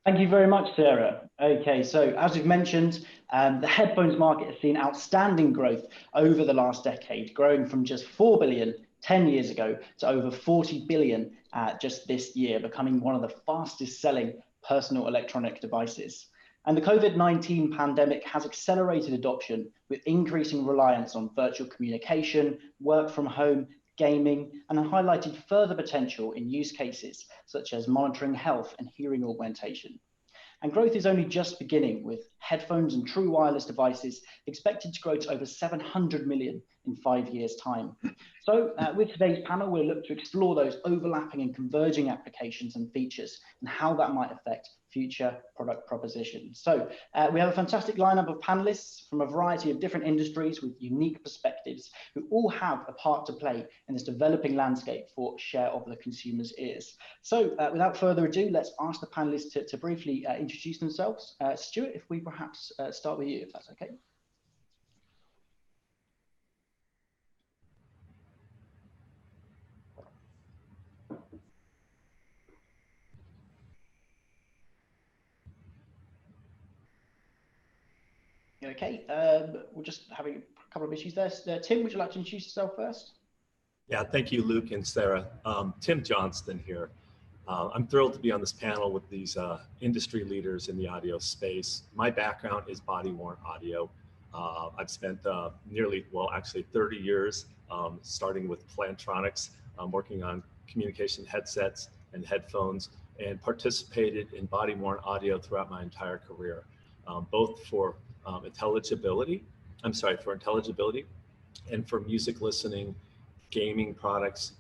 Thank you very much, Sarah. Okay, so as you've mentioned, the headphones market has seen outstanding growth over the last decade, growing from just 4 billion 10 years ago to over 40 billion just this year, becoming one of the fastest selling personal electronic devices. And the COVID-19 pandemic has accelerated adoption with increasing reliance on virtual communication, work from home, gaming, and highlighted further potential in use cases such as monitoring health and hearing augmentation. And growth is only just beginning, with headphones and true wireless devices expected to grow to over 700 million in 5 years' time. So with today's panel, we'll look to explore those overlapping and converging applications and features and how that might affect future product propositions. So we have a fantastic lineup of panelists from a variety of different industries with unique perspectives who all have a part to play in this developing landscape for share of the consumer's ears. So without further ado, let's ask the panelists to briefly introduce themselves. Stuart, if we perhaps start with you, if that's okay. Okay, we're just having a couple of issues there. Tim, would you like to introduce yourself first? Yeah, thank you, Luke and Sarah. Tim Johnston here. I'm thrilled to be on this panel with these industry leaders in the audio space. My background is body-worn audio. I've spent actually 30 years starting with Plantronics, working on communication headsets and headphones, and participated in body-worn audio throughout my entire career, both for intelligibility and for music listening, gaming products,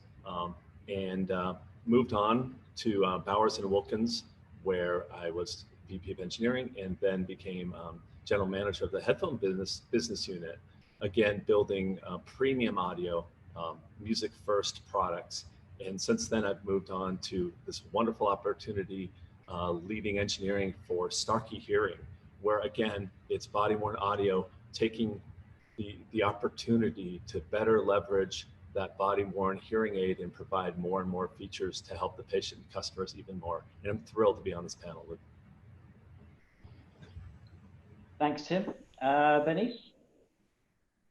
and moved on to Bowers & Wilkins, where I was VP of engineering and then became general manager of the headphone business unit, again, building premium audio, music first products. And since then, I've moved on to this wonderful opportunity leading engineering for Starkey Hearing, where again, it's body-worn audio, taking the opportunity to better leverage that body-worn hearing aid and provide more and more features to help the patient and customers even more. And I'm thrilled to be on this panel, Luke. Thanks, Tim. Bernice?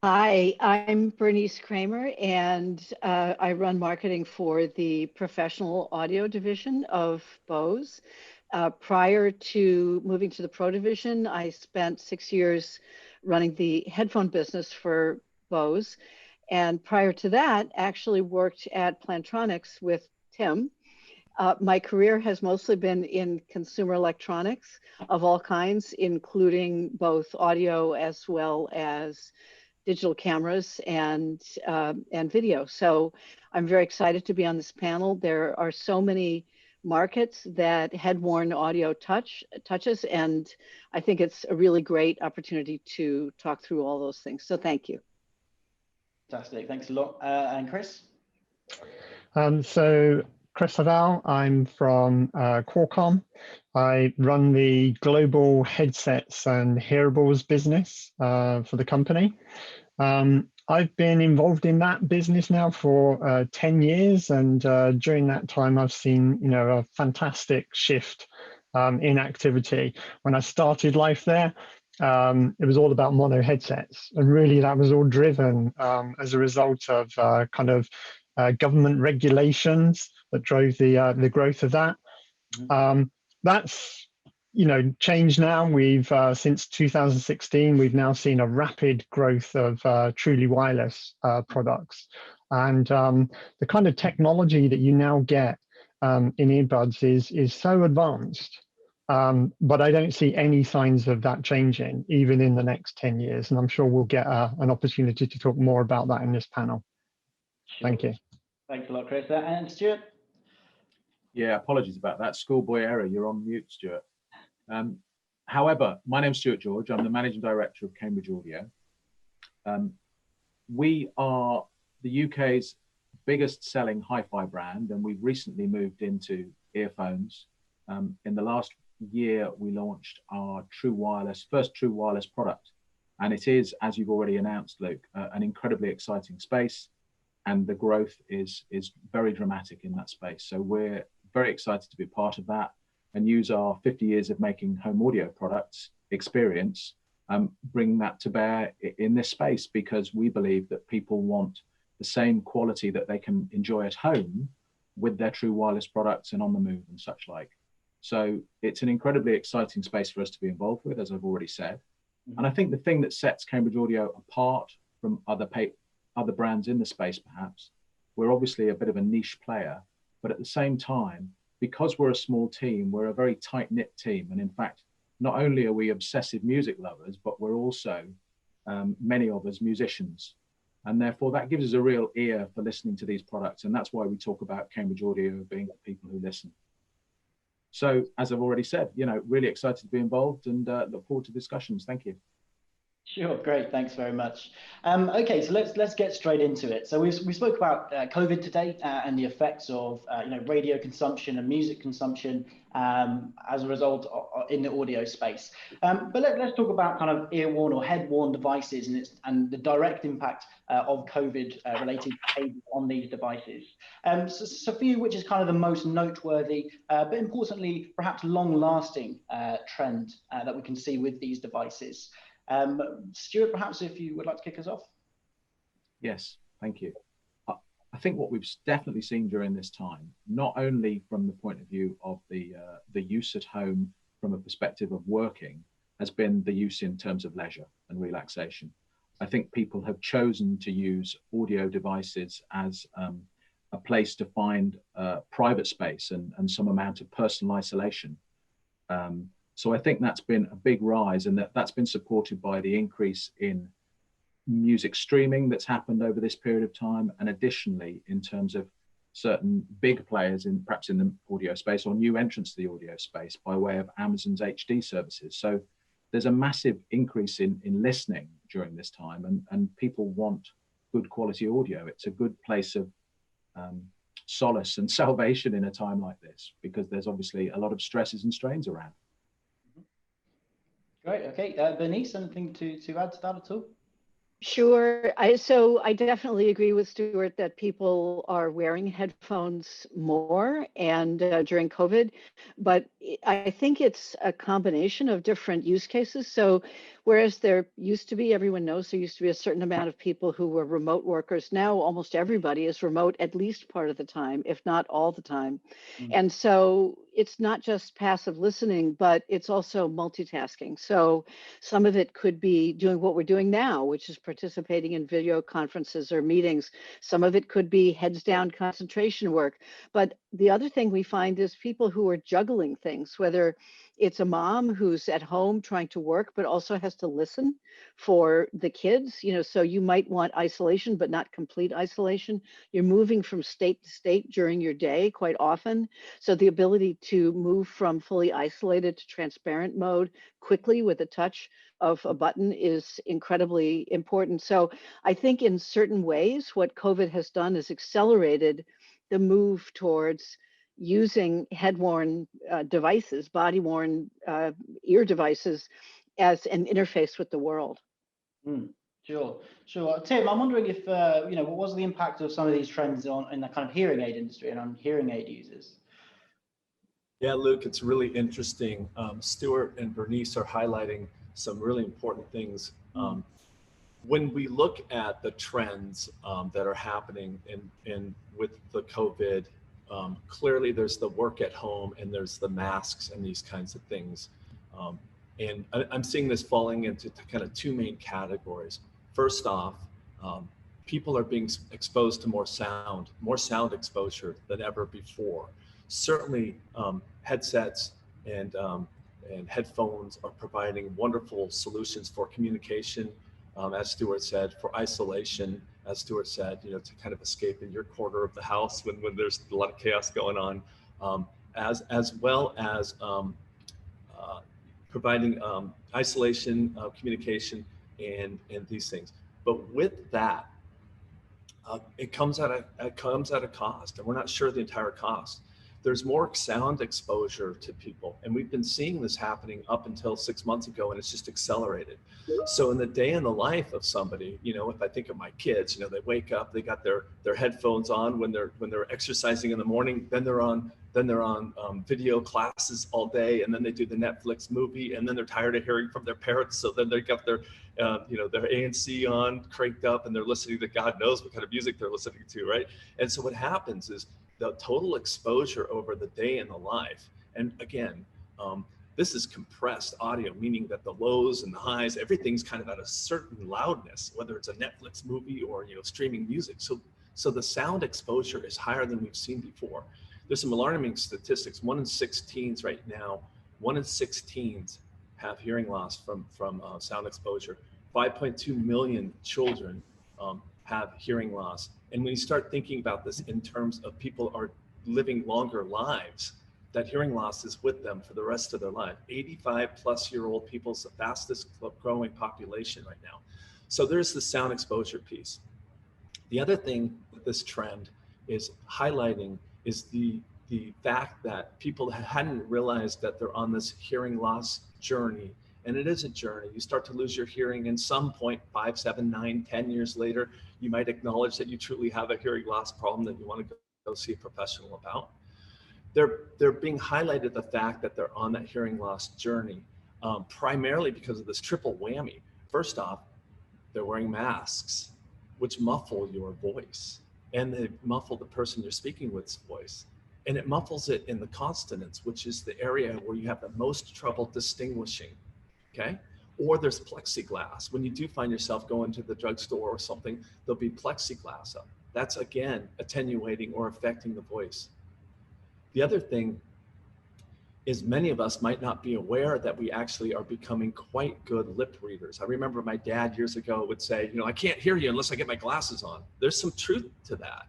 Hi, I'm Bernice Cramer, and I run marketing for the professional audio division of Bose. Prior to moving to the Pro division, I spent 6 years running the headphone business for Bose. And prior to that, actually worked at Plantronics with Tim. My career has mostly been in consumer electronics of all kinds, including both audio as well as digital cameras and video. So I'm very excited to be on this panel. There are so many markets that head-worn audio touches, and I think it's a really great opportunity to talk through all those things. So thank you. Fantastic, thanks a lot. And Chris? So Chris Havell, I'm from Qualcomm. I run the global headsets and hearables business for the company. I've been involved in that business now for 10 years, and during that time I've seen a fantastic shift in activity. When I started life there, it was all about mono headsets, and really that was all driven as a result of government regulations that drove the growth of that. That's changed now. We've since 2016 we've now seen a rapid growth of truly wireless products, and the kind of technology that you now get in earbuds is so advanced, but I don't see any signs of that changing even in the next 10 years, and I'm sure we'll get an opportunity to talk more about that in this panel. Sure. Thank you. Thanks a lot, Chris. And Stuart? Yeah, apologies about that. Schoolboy error, you're on mute, Stuart. However, my name's Stuart George. I'm the Managing Director of Cambridge Audio. We are the UK's biggest selling hi-fi brand, and we've recently moved into earphones. In the last year, we launched our first true wireless product. And it is, as you've already announced, Luke, an incredibly exciting space, and the growth is very dramatic in that space. So we're very excited to be part of that. and use our 50 years of making home audio products experience, bring that to bear in this space, because we believe that people want the same quality that they can enjoy at home with their true wireless products and on the move and such like. So it's an incredibly exciting space for us to be involved with, as I've already said. And I think the thing that sets Cambridge Audio apart from other brands in the space, perhaps, we're obviously a bit of a niche player, but at the same time, because we're a small team, we're a very tight-knit team. And in fact, not only are we obsessive music lovers, but we're also, many of us, musicians. And therefore, that gives us a real ear for listening to these products. And that's why we talk about Cambridge Audio being the people who listen. So, as I've already said, really excited to be involved and look forward to discussions. Thank you. Sure, great, thanks very much. Okay, so let's get straight into it. So we spoke about COVID today and the effects of radio consumption and music consumption as a result in the audio space. But let's talk about kind of ear-worn or head-worn devices and the direct impact of COVID-related behavior on these devices. So for you, which is kind of the most noteworthy, but importantly, perhaps long-lasting trend that we can see with these devices? Stuart, perhaps if you would like to kick us off. Yes, thank you. I think what we've definitely seen during this time, not only from the point of view of the use at home from a perspective of working, has been the use in terms of leisure and relaxation. I think people have chosen to use audio devices as a place to find private space and some amount of personal isolation. So I think that's been a big rise, and that's been supported by the increase in music streaming that's happened over this period of time. And additionally, in terms of certain big players perhaps in the audio space or new entrants to the audio space by way of Amazon's HD services. So there's a massive increase in listening during this time, and people want good quality audio. It's a good place of solace and salvation in a time like this, because there's obviously a lot of stresses and strains around. Great. Okay, Bernice, anything to add to that at all? Sure. So I definitely agree with Stuart that people are wearing headphones more and during COVID, but I think it's a combination of different use cases. So whereas there used to be, everyone knows there used to be a certain amount of people who were remote workers. Now almost everybody is remote at least part of the time, if not all the time. And so it's not just passive listening, but it's also multitasking. So some of it could be doing what we're doing now, which is participating in video conferences or meetings. Some of it could be heads down concentration work. But the other thing we find is people who are juggling things, whether it's a mom who's at home trying to work, but also has to listen for the kids, so you might want isolation, but not complete isolation. You're moving from state to state during your day quite often. So the ability to move from fully isolated to transparent mode quickly with a touch of a button is incredibly important. So I think in certain ways, what COVID has done is accelerated the move towards using head-worn devices, body-worn ear devices as an interface with the world. Sure. Tim, I'm wondering if, what was the impact of some of these trends in the kind of hearing aid industry and on hearing aid users? Yeah, Luke, it's really interesting. Stuart and Bernice are highlighting some really important things. When we look at the trends that are happening in with the COVID, clearly there's the work at home and there's the masks and these kinds of things. And I'm seeing this falling into kind of two main categories. First off, people are being exposed to more sound exposure than ever before. Certainly headsets and headphones are providing wonderful solutions for communication, as Stuart said, for isolation, as Stuart said, to kind of escape in your corner of the house when there's a lot of chaos going on, as well as providing isolation, communication, and these things. But with that, it comes at a cost, and we're not sure the entire cost. There's more sound exposure to people, and we've been seeing this happening up until 6 months ago, and it's just accelerated. So in the day in the life of somebody, if I think of my kids, they wake up, they got their headphones on when they're exercising in the morning, then they're on then they're on video classes all day, and then they do the Netflix movie, and then they're tired of hearing from their parents, so then they got their their ANC on, cranked up, and they're listening to God knows what kind of music they're listening to, right? And so what happens is the total exposure over the day in the life, and again, this is compressed audio, meaning that the lows and the highs, everything's kind of at a certain loudness, whether it's a Netflix movie or streaming music. So the sound exposure is higher than we've seen before. There's some alarming statistics. 1 in 6 teens right now, 1 in 6 teens have hearing loss from sound exposure. 5.2 million children have hearing loss. And when you start thinking about this in terms of people are living longer lives, that hearing loss is with them for the rest of their life. 85-plus-year-old people's the fastest growing population right now. So there's the sound exposure piece. The other thing that this trend is highlighting is the fact that people hadn't realized that they're on this hearing loss journey. And it is a journey. You start to lose your hearing, and some point, 5, 7, 9, 10 years later, you might acknowledge that you truly have a hearing loss problem that you want to go see a professional about. They're being highlighted the fact that they're on that hearing loss journey, primarily because of this triple whammy. First off, they're wearing masks, which muffle your voice, and they muffle the person you're speaking with's voice. And it muffles it in the consonants, which is the area where you have the most trouble distinguishing, okay? Or there's plexiglass. When you do find yourself going to the drugstore or something, there'll be plexiglass up. That's, again, attenuating or affecting the voice. The other thing is many of us might not be aware that we actually are becoming quite good lip readers. I remember my dad years ago would say, I can't hear you unless I get my glasses on. There's some truth to that.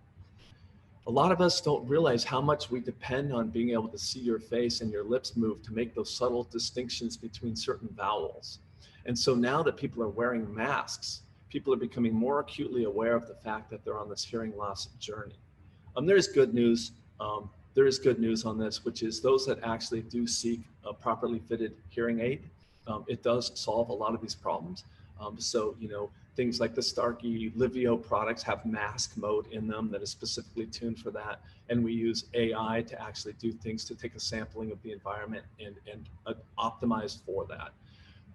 A lot of us don't realize how much we depend on being able to see your face and your lips move to make those subtle distinctions between certain vowels. And so now that people are wearing masks, people are becoming more acutely aware of the fact that they're on this hearing loss journey. There's good news. There is good news on this, which is those that actually do seek a properly fitted hearing aid, it does solve a lot of these problems. So, things like the Starkey Livio products have mask mode in them that is specifically tuned for that. And we use AI to actually do things to take a sampling of the environment and optimize for that.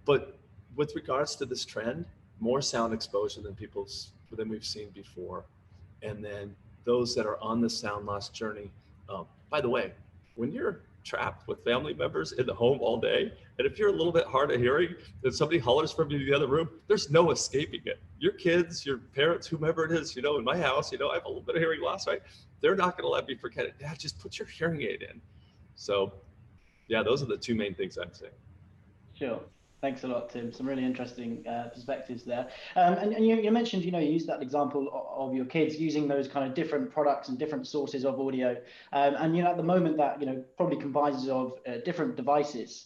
But with regards to this trend, more sound exposure than we've seen before. And then those that are on the sound loss journey. By the way, when you're trapped with family members in the home all day, and if you're a little bit hard of hearing and somebody hollers from you in the other room, there's no escaping it. Your kids, your parents, whomever it is, in my house, I have a little bit of hearing loss, right? They're not going to let me forget it. Dad, just put your hearing aid in. So yeah, those are the two main things I'd say. Sure. Thanks a lot, Tim. Some really interesting perspectives there. And you mentioned, you used that example of your kids using those kind of different products and different sources of audio. And, at the moment that, probably comprises of different devices.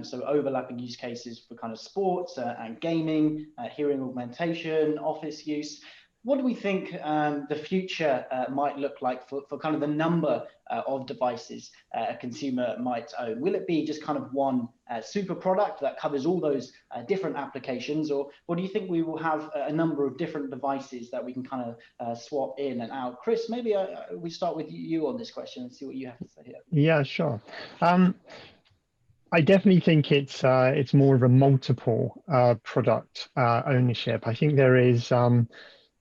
So overlapping use cases for kind of sports and gaming, hearing augmentation, office use. What do we think the future might look like for kind of the number of devices a consumer might own? Will it be just kind of one super product that covers all those different applications, or do you think we will have a number of different devices that we can kind of swap in and out? Chris, maybe we start with you on this question and see what you have to say here. Yeah, sure. I definitely think it's more of a multiple product ownership. I think there is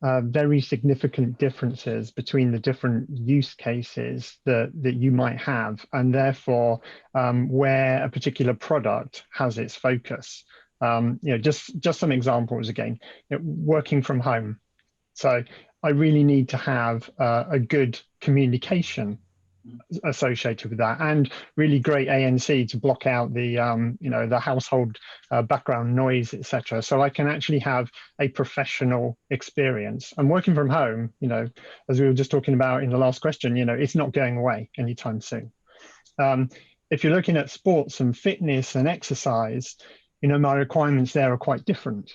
very significant differences between the different use cases that you might have, and therefore where a particular product has its focus. Just some examples again. Working from home. So I really need to have a good communication associated with that, and really great ANC to block out the the household background noise, etc. So I can actually have a professional experience. And working from home, as we were just talking about in the last question, it's not going away anytime soon. If you're looking at sports and fitness and exercise, my requirements there are quite different.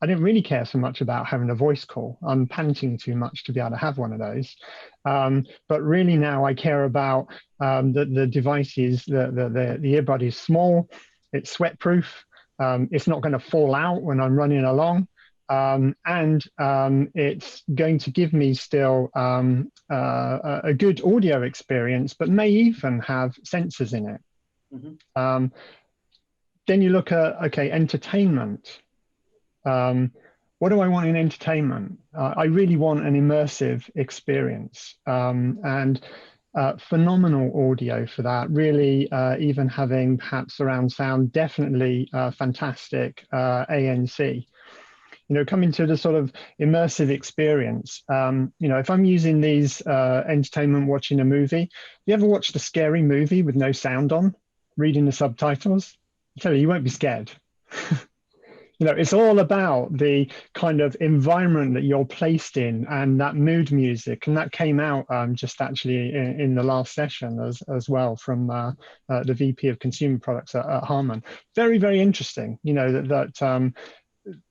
I didn't really care so much about having a voice call. I'm panting too much to be able to have one of those. But really now I care about the devices, the earbud is small, it's sweat proof, it's not going to fall out when I'm running along. It's going to give me still a good audio experience, but may even have sensors in it. Mm-hmm. Then you look at, okay, entertainment. What do I want in entertainment? I really want an immersive experience, and phenomenal audio for that. Really, even having perhaps surround sound, definitely fantastic ANC. You know, coming to the sort of immersive experience. You know, if I'm using these entertainment, watching a movie, you ever watched a scary movie with no sound on, reading the subtitles? I tell you, you won't be scared. You know, it's all about the kind of environment that you're placed in and that mood music. And that came out just actually in the last session as well from the VP of Consumer Products at Harman. Very, very interesting, you know,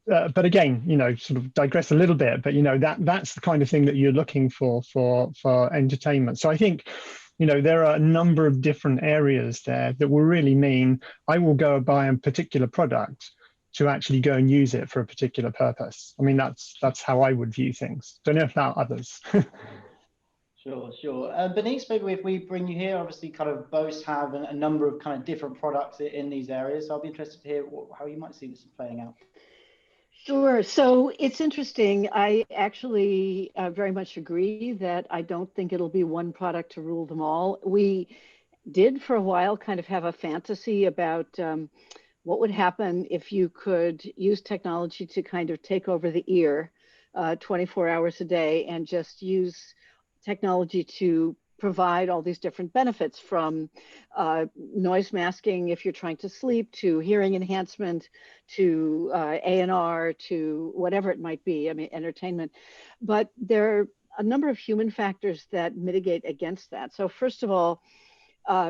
but again, you know, sort of digress a little bit, but, you know, that's the kind of thing that you're looking for entertainment. So I think, you know, there are a number of different areas there that will really mean I will go buy a particular product to actually go and use it for a particular purpose. I mean, that's how I would view things. Don't know about others. Sure. Bernice, maybe if we bring you here, obviously kind of Bose have a number of kind of different products in these areas. So I'll be interested to hear how you might see this playing out. Sure. So it's interesting. I actually very much agree that I don't think it'll be one product to rule them all. We did for a while kind of have a fantasy about what would happen if you could use technology to kind of take over the ear 24 hours a day and just use technology to provide all these different benefits, from noise masking if you're trying to sleep, to hearing enhancement, to A&R, to whatever it might be, I mean, entertainment. But there are a number of human factors that mitigate against that. So first of all,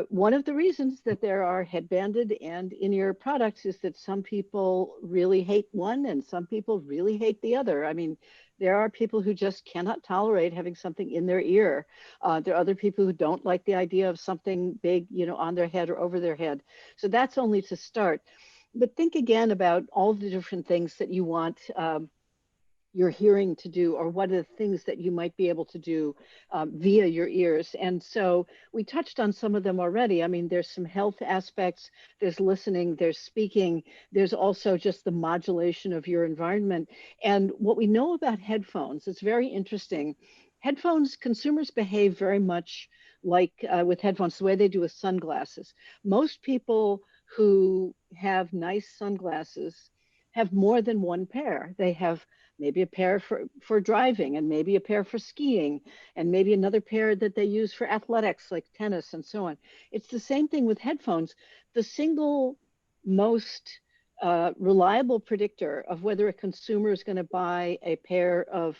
one of the reasons that there are headbanded and in-ear products is that some people really hate one and some people really hate the other. I mean, there are people who just cannot tolerate having something in their ear. There are other people who don't like the idea of something big, you know, on their head or over their head. So that's only to start. But think again about all the different things that you want your hearing to do, or what are the things that you might be able to do via your ears. And so we touched on some of them already. I mean, there's some health aspects, there's listening, there's speaking, there's also just the modulation of your environment. And what we know about headphones, it's very interesting. Headphones, consumers behave very much like with headphones, the way they do with sunglasses. Most people who have nice sunglasses have more than one pair. They have maybe a pair for driving, and maybe a pair for skiing, and maybe another pair that they use for athletics like tennis and so on. It's the same thing with headphones. The single most reliable predictor of whether a consumer is going to buy a pair of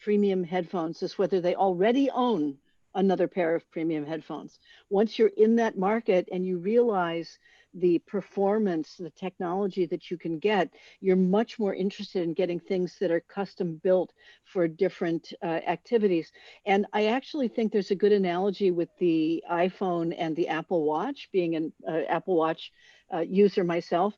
premium headphones is whether they already own another pair of premium headphones. Once you're in that market and you realize the performance, the technology that you can get, you're much more interested in getting things that are custom built for different activities. And I actually think there's a good analogy with the iPhone and the Apple Watch, being an Apple Watch user myself.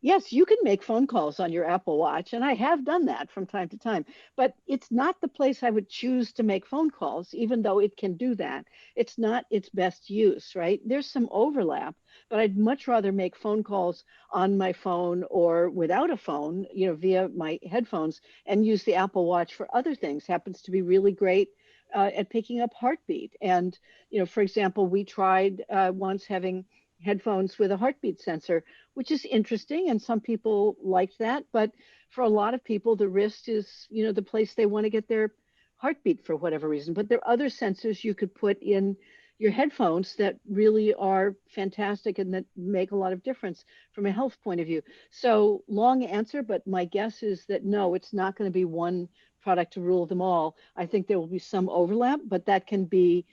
Yes, you can make phone calls on your Apple Watch, and I have done that from time to time, but it's not the place I would choose to make phone calls, even though it can do that. It's not its best use, right? There's some overlap, but I'd much rather make phone calls on my phone or without a phone, you know, via my headphones, and use the Apple Watch for other things. Happens to be really great at picking up heartbeat. And, you know, for example, we tried once having headphones with a heartbeat sensor, which is interesting, and some people liked that. But for a lot of people, the wrist is, you know, the place they want to get their heartbeat for whatever reason. But there are other sensors you could put in your headphones that really are fantastic and that make a lot of difference from a health point of view. So long answer, but my guess is that no, it's not going to be one product to rule them all. I think there will be some overlap, but that can be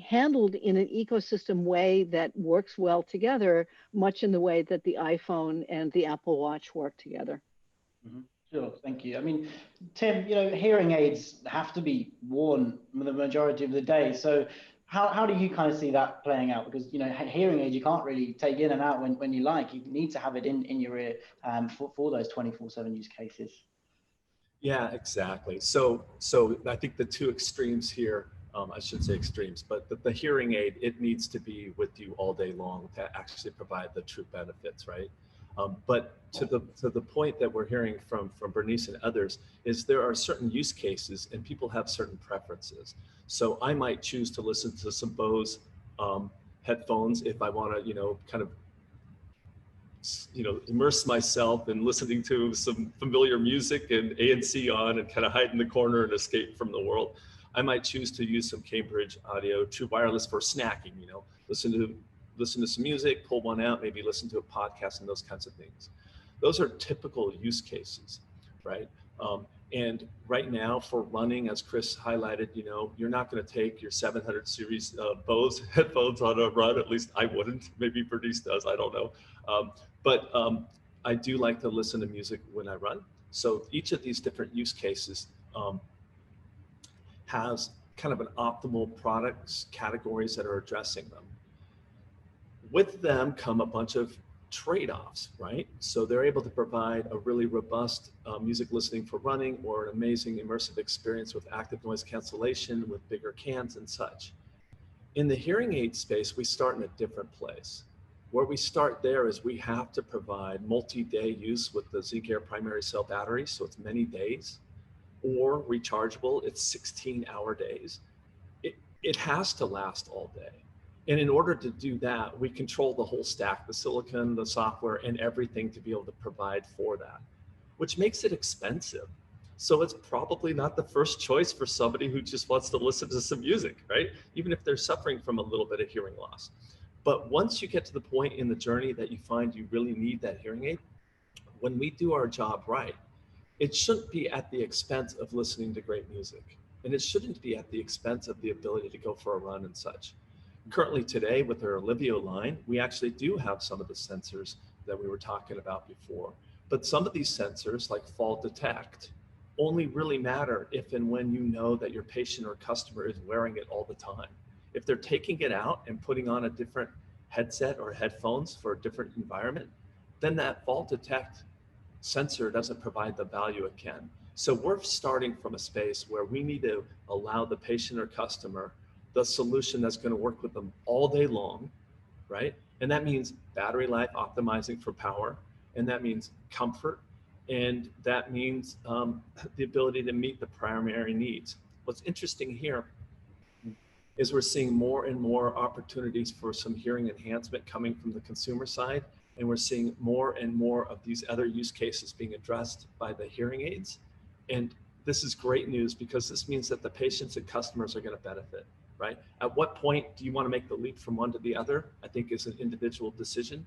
handled in an ecosystem way that works well together, much in the way that the iPhone and the Apple Watch work together. Mm-hmm. Sure, thank you. I mean, Tim, you know, hearing aids have to be worn the majority of the day. So how do you kind of see that playing out? Because, you know, hearing aids, you can't really take in and out when you like. You need to have it in your ear for those 24/7 use cases. Yeah, exactly. So I think the two extremes here, I shouldn't say extremes, but the hearing aid, it needs to be with you all day long to actually provide the true benefits, right? But to the point that we're hearing from Bernice and others is there are certain use cases and people have certain preferences. So I might choose to listen to some Bose headphones if I want to, kind of immerse myself in listening to some familiar music and ANC on and kind of hide in the corner and escape from the world. I might choose to use some Cambridge audio true wireless for snacking, listen to some music, pull one out, maybe listen to a podcast and those kinds of things. Those are typical use cases, right? And right now for running, as Chris highlighted, you're not going to take your 700 series Bose headphones on a run. At least I wouldn't. Maybe Bernice does. I don't know. But I do like to listen to music when I run. So each of these different use cases has kind of an optimal products categories that are addressing them. With them come a bunch of trade-offs, right? So they're able to provide a really robust music listening for running or an amazing immersive experience with active noise cancellation, with bigger cans and such. In the hearing aid space, we start in a different place. Where we start there is we have to provide multi-day use with the Zinc Air primary cell battery, so it's many days, or rechargeable, it's 16-hour days. It has to last all day. And in order to do that, we control the whole stack, the silicon, the software, and everything to be able to provide for that, which makes it expensive. So it's probably not the first choice for somebody who just wants to listen to some music, right? Even if they're suffering from a little bit of hearing loss. But once you get to the point in the journey that you find you really need that hearing aid, when we do our job right, it shouldn't be at the expense of listening to great music. And it shouldn't be at the expense of the ability to go for a run and such. Currently today with our Olivio line, we actually do have some of the sensors that we were talking about before. But some of these sensors, like fall detect, only really matter if and when you know that your patient or customer is wearing it all the time. If they're taking it out and putting on a different headset or headphones for a different environment, then that fall detect sensor doesn't provide the value it can. So we're starting from a space where we need to allow the patient or customer the solution that's going to work with them all day long, right? And that means battery life optimizing for power, and that means comfort, and that means the ability to meet the primary needs. What's interesting here is we're seeing more and more opportunities for some hearing enhancement coming from the consumer side, and we're seeing more and more of these other use cases being addressed by the hearing aids. And this is great news because this means that the patients and customers are going to benefit, right? At what point do you want to make the leap from one to the other? I think is an individual decision.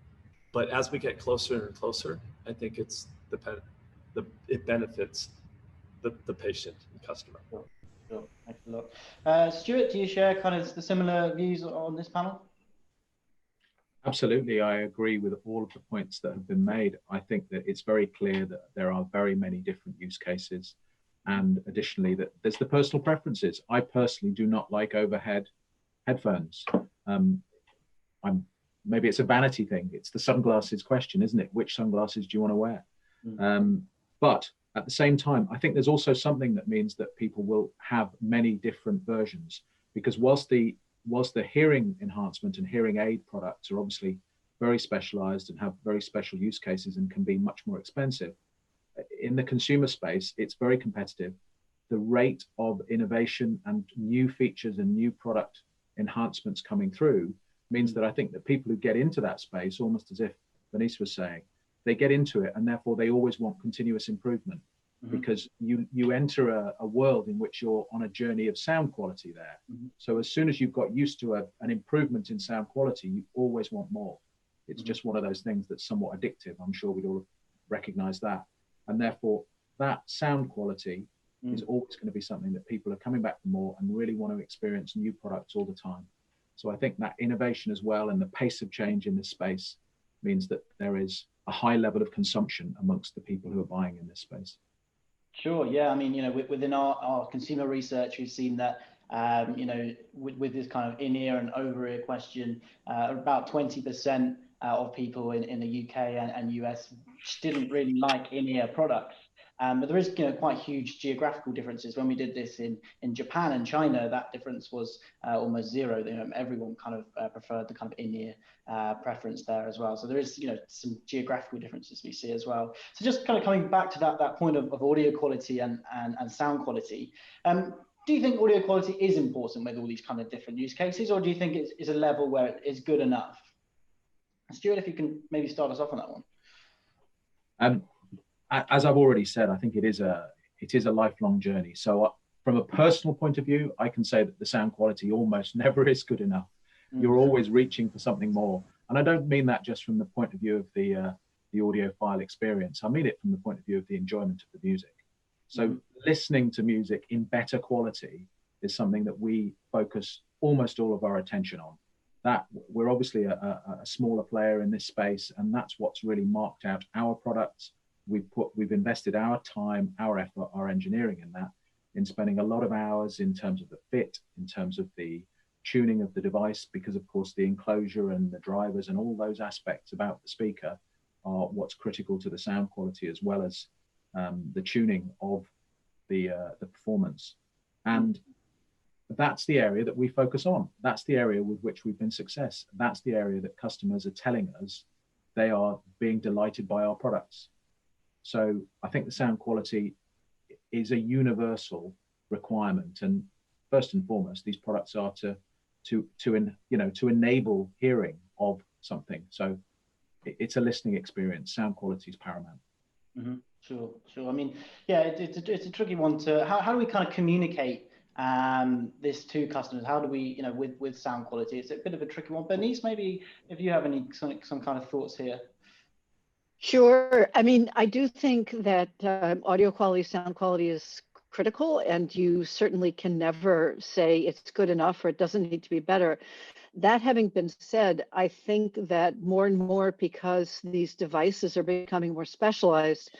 But as we get closer and closer, I think it benefits the patient and customer. Sure. Thanks a lot. Stuart, do you share kind of the similar views on this panel? Absolutely, I agree with all of the points that have been made. I think that it's very clear that there are very many different use cases. And additionally, that there's the personal preferences. I personally do not like overhead headphones. Maybe it's a vanity thing. It's the sunglasses question, isn't it? Which sunglasses do you want to wear? But at the same time, I think there's also something that means that people will have many different versions, because whilst the hearing enhancement and hearing aid products are obviously very specialized and have very special use cases and can be much more expensive, in the consumer space, it's very competitive. The rate of innovation and new features and new product enhancements coming through means that I think that people who get into that space, almost as if Bernice was saying, they get into it and therefore they always want continuous improvement, because you enter a world in which you're on a journey of sound quality there. So as soon as you've got used to an improvement in sound quality, you always want more. It's just one of those things that's somewhat addictive. I'm sure we'd all recognize that. And therefore that sound quality is always going to be something that people are coming back for more and really want to experience new products all the time. So I think that innovation as well and the pace of change in this space means that there is a high level of consumption amongst the people who are buying in this space. Sure. Yeah. I mean, within our consumer research, we've seen that, with this kind of in-ear and over-ear question, about 20% of people in the UK and US didn't really like in-ear products. But there is, quite huge geographical differences. When we did this in Japan and China, that difference was almost zero. Everyone kind of preferred the kind of in-ear preference there as well. So there is, some geographical differences we see as well. So just kind of coming back to that point of audio quality and sound quality. Do you think audio quality is important with all these kind of different use cases, or do you think it's a level where it is good enough? Stuart, if you can maybe start us off on that one. As I've already said, I think it is a lifelong journey. So from a personal point of view, I can say that the sound quality almost never is good enough. You're always reaching for something more. And I don't mean that just from the point of view of the audiophile experience. I mean it from the point of view of the enjoyment of the music. So listening to music in better quality is something that we focus almost all of our attention on. That we're obviously a smaller player in this space, and that's what's really marked out our products. We've invested our time, our effort, our engineering in that, in spending a lot of hours in terms of the fit, in terms of the tuning of the device, because of course the enclosure and the drivers and all those aspects about the speaker are what's critical to the sound quality, as well as the tuning of the performance. And that's the area that we focus on. That's the area with which we've been success. That's the area that customers are telling us they are being delighted by our products. So I think the sound quality is a universal requirement. And first and foremost, these products are to enable hearing of something. So it's a listening experience. Sound quality is paramount. Sure. I mean, yeah, it's a tricky one to. How do we kind of communicate this to customers? How do we, with sound quality? It's a bit of a tricky one. Bernice, maybe if you have some kind of thoughts here. Sure. I mean, I do think that audio quality, sound quality is critical, and you certainly can never say it's good enough or it doesn't need to be better. That having been said, I think that more and more, because these devices are becoming more specialized,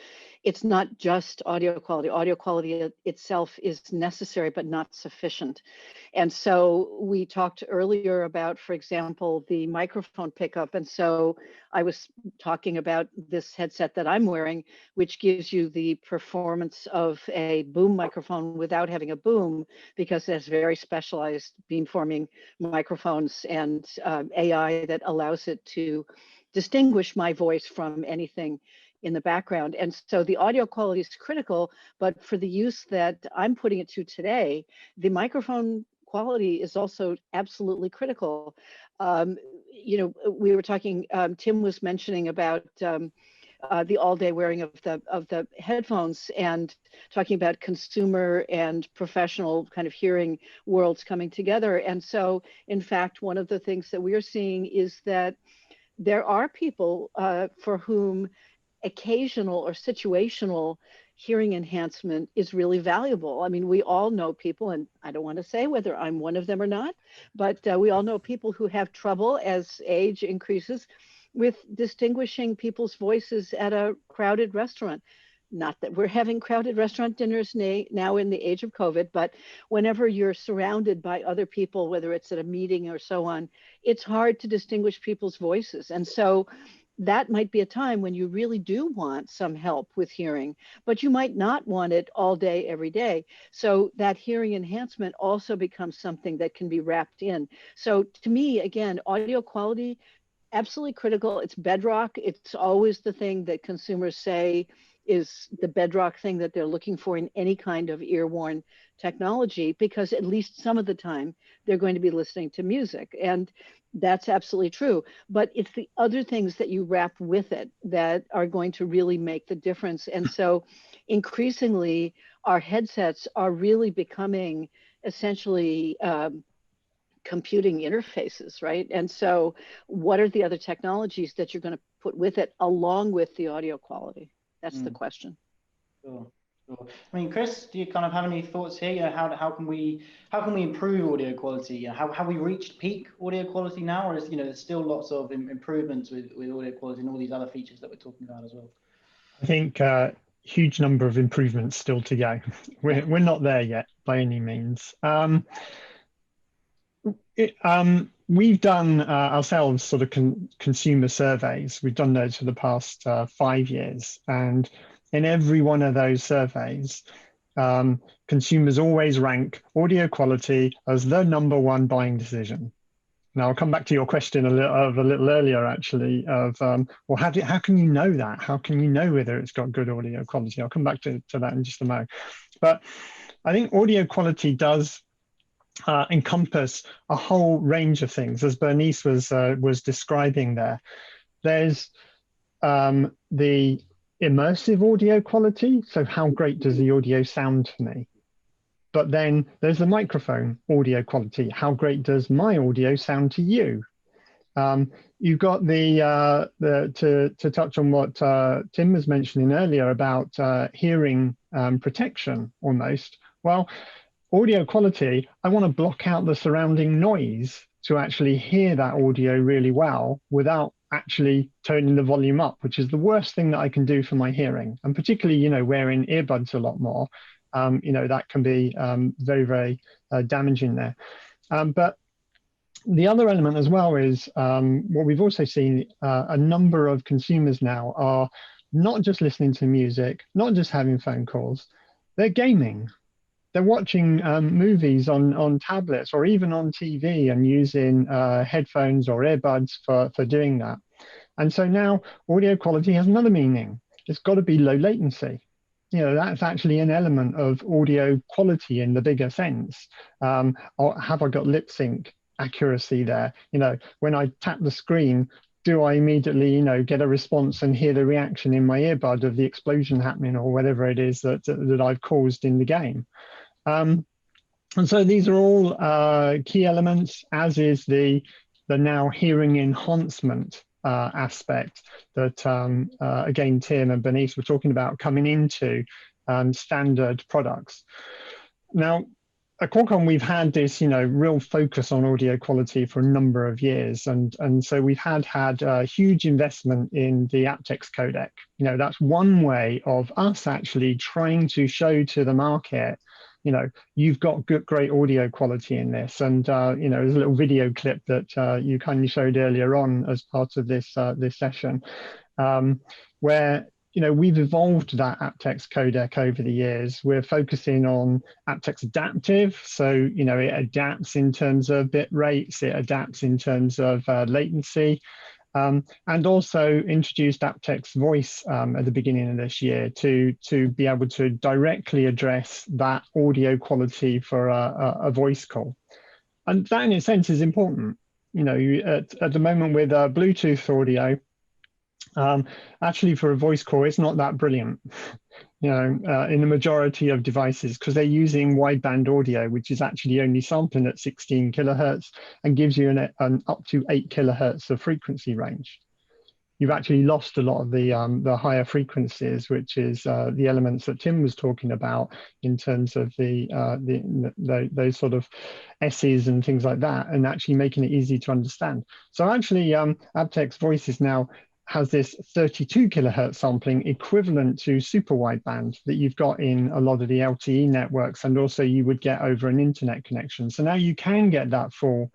it's not just audio quality. Audio quality itself is necessary, but not sufficient. And so we talked earlier about, for example, the microphone pickup. And so I was talking about this headset that I'm wearing, which gives you the performance of a boom microphone without having a boom, because it has very specialized beamforming microphones and AI that allows it to distinguish my voice from anything in the background. And so the audio quality is critical, but for the use that I'm putting it to today, the microphone quality is also absolutely critical. We were talking, Tim was mentioning about the all-day wearing of the headphones, and talking about consumer and professional kind of hearing worlds coming together. And so, in fact, one of the things that we are seeing is that there are people for whom occasional or situational hearing enhancement is really valuable. I mean, we all know people, and I don't want to say whether I'm one of them or not, but we all know people who have trouble as age increases with distinguishing people's voices at a crowded restaurant. Not that we're having crowded restaurant dinners now in the age of COVID, but whenever you're surrounded by other people, whether it's at a meeting or so on, it's hard to distinguish people's voices. And so that might be a time when you really do want some help with hearing, but you might not want it all day, every day. So that hearing enhancement also becomes something that can be wrapped in. So to me, again, audio quality, absolutely critical. It's bedrock. It's always the thing that consumers say is the bedrock thing that they're looking for in any kind of ear-worn technology, because at least some of the time they're going to be listening to music. And that's absolutely true. But it's the other things that you wrap with it that are going to really make the difference. And so increasingly, our headsets are really becoming essentially computing interfaces, right? And so what are the other technologies that you're going to put with it along with the audio quality? That's the question. Sure. I mean, Chris, do you kind of have any thoughts here? How can we improve audio quality? Have we reached peak audio quality now, or is there's still lots of improvements with audio quality and all these other features that we're talking about as well? I think huge number of improvements still to go. We're not there yet by any means. We've done ourselves sort of consumer surveys. We've done those for the past 5 years, and in every one of those surveys, consumers always rank audio quality as the #1 buying decision. Now, I'll come back to your question a little earlier, actually, of, well, how can you know that? How can you know whether it's got good audio quality? I'll come back to that in just a moment. But I think audio quality does encompass a whole range of things, as Bernice was describing there. There's the immersive audio quality, so how great does the audio sound to me? But then there's the microphone audio quality. How great does my audio sound to you? You've got to touch on what Tim was mentioning earlier about hearing protection almost. Well, audio quality, I want to block out the surrounding noise to actually hear that audio really well without actually turning the volume up, which is the worst thing that I can do for my hearing. And particularly, you know, wearing earbuds a lot more, you know, that can be very, very damaging there. But the other element as well is what we've also seen, a number of consumers now are not just listening to music, not just having phone calls, they're gaming. They're watching movies on tablets or even on TV and using headphones or earbuds for doing that. And so now audio quality has another meaning. It's got to be low latency. You know, that's actually an element of audio quality in the bigger sense. Or have I got lip sync accuracy there? You know, when I tap the screen, do I immediately, you know, get a response and hear the reaction in my earbud of the explosion happening or whatever it is that I've caused in the game? And so these are all key elements, as is the now hearing enhancement aspect that, again, Tim and Bernice were talking about coming into standard products. Now, at Qualcomm, we've had this, you know, real focus on audio quality for a number of years. And so we've had a huge investment in the aptX codec. You know, that's one way of us actually trying to show to the market, you know, you've got great audio quality in this. And, you know, there's a little video clip that you kindly showed earlier on as part of this, this session, where, you know, we've evolved that aptX codec over the years. We're focusing on aptX adaptive. So, you know, it adapts in terms of bit rates, it adapts in terms of latency and also introduced aptX voice at the beginning of this year to be able to directly address that audio quality for a voice call. And that in a sense is important. You know, at the moment with Bluetooth audio, actually for a voice call, it's not that brilliant, you know, in the majority of devices, because they're using wideband audio, which is actually only sampling at 16 kilohertz and gives you an up to 8 kilohertz of frequency range. You've actually lost a lot of the higher frequencies, which is the elements that Tim was talking about in terms of those sort of S's and things like that, and actually making it easy to understand. So actually, aptX voice is now has this 32 kilohertz sampling equivalent to super wideband that you've got in a lot of the LTE networks, and also you would get over an internet connection. So now you can get that full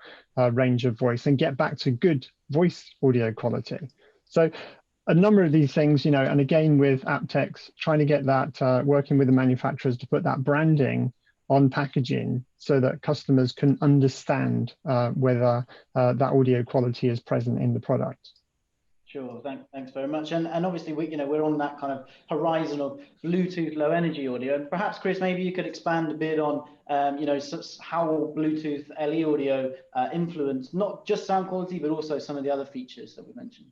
range of voice and get back to good voice audio quality. So a number of these things, you know, and again with aptX, trying to get that, working with the manufacturers to put that branding on packaging so that customers can understand whether that audio quality is present in the product. Sure, thanks very much. And obviously, we're on that kind of horizon of Bluetooth low energy audio. And perhaps, Chris, maybe you could expand a bit on, how Bluetooth LE audio influence not just sound quality, but also some of the other features that we mentioned.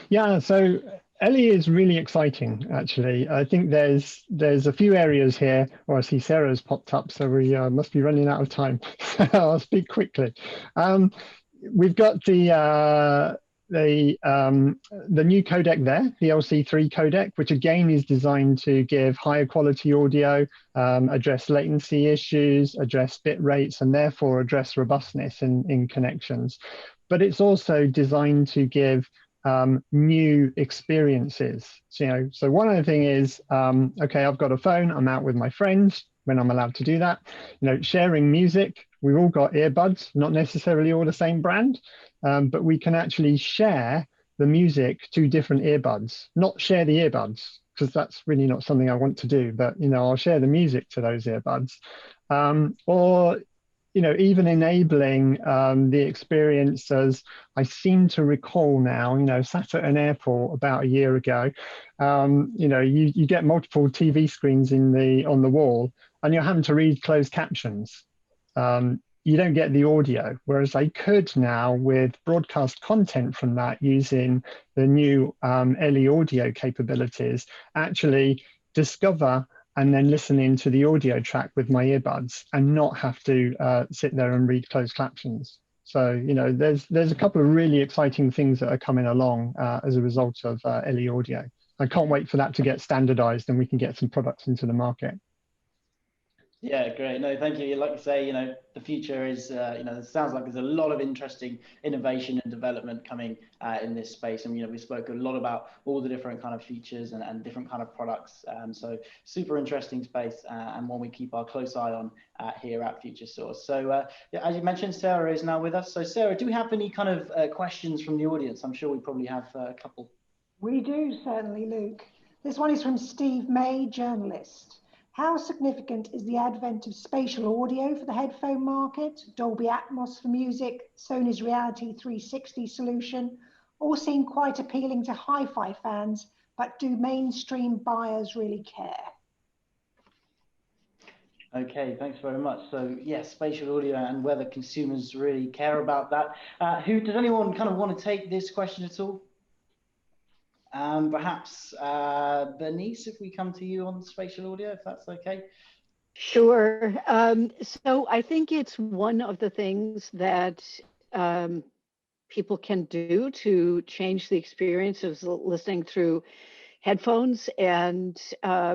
Yeah, so LE is really exciting, actually. I think there's a few areas here. Or I see Sarah's popped up, so we must be running out of time. I'll speak quickly. We've got the new codec there, the LC3 codec, which again is designed to give higher quality audio, address latency latency issues, address bit rates, and therefore address robustness in connections. But it's also designed to give new experiences. So one other thing is, okay, I've got a phone, I'm out with my friends when I'm allowed to do that. Sharing music, we've all got earbuds, not necessarily all the same brand, but we can actually share the music to different earbuds, not share the earbuds. because that's really not something I want to do, but I'll share the music to those earbuds. Or even enabling the experience, as I seem to recall now, sat at an airport about a year ago, you get multiple TV screens on the wall, and you're having to read closed captions. You don't get the audio, whereas I could now, with broadcast content from that using the new LE audio capabilities, actually discover and then listen into the audio track with my earbuds and not have to sit there and read closed captions. So, there's a couple of really exciting things that are coming along as a result of LE audio. I can't wait for that to get standardized and we can get some products into the market. Yeah, great. No, thank you. Like you say, the future is, it sounds like there's a lot of interesting innovation and development coming in this space. And, we spoke a lot about all the different kind of features and different kind of products. So super interesting space and one we keep our close eye on here at Futuresource. So as you mentioned, Sarah is now with us. So Sarah, do we have any kind of questions from the audience? I'm sure we probably have a couple. We do, certainly, Luke. This one is from Steve May, journalist. How significant is the advent of spatial audio for the headphone market? Dolby Atmos for music, Sony's Reality 360 solution, all seem quite appealing to hi-fi fans, but do mainstream buyers really care? Okay, thanks very much. So yes, spatial audio and whether consumers really care about that. Does anyone kind of want to take this question at all? Perhaps Bernice, if we come to you on spatial audio, if that's okay. Sure. So I think it's one of the things that people can do to change the experience of listening through headphones, and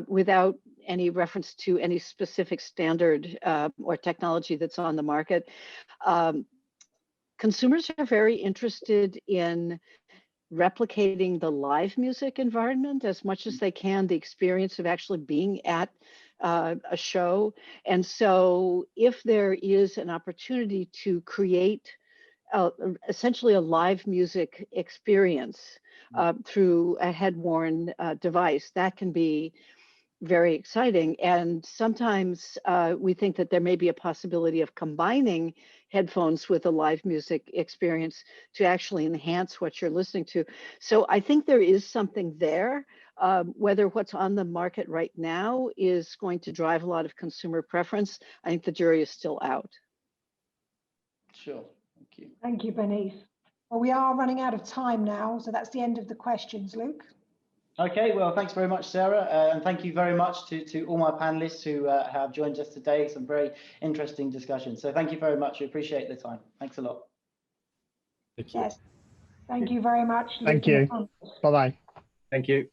without any reference to any specific standard or technology that's on the market. Consumers are very interested in replicating the live music environment as much as they can, the experience of actually being at a show. And so if there is an opportunity to create essentially a live music experience through a head-worn device, that can be very exciting. And sometimes we think that there may be a possibility of combining headphones with a live music experience to actually enhance what you're listening to. So I think there is something there. Whether what's on the market right now is going to drive a lot of consumer preference, I think the jury is still out. Sure, thank you. Thank you, Bernice. Well, we are running out of time now, so that's the end of the questions, Luke. Okay, well, thanks very much, Sarah. And thank you very much to all my panelists who have joined us today. Some very interesting discussions. So thank you very much. We appreciate the time. Thanks a lot. Thank you. Yes. Thank you very much. Thank you. Bye-bye. Thank you.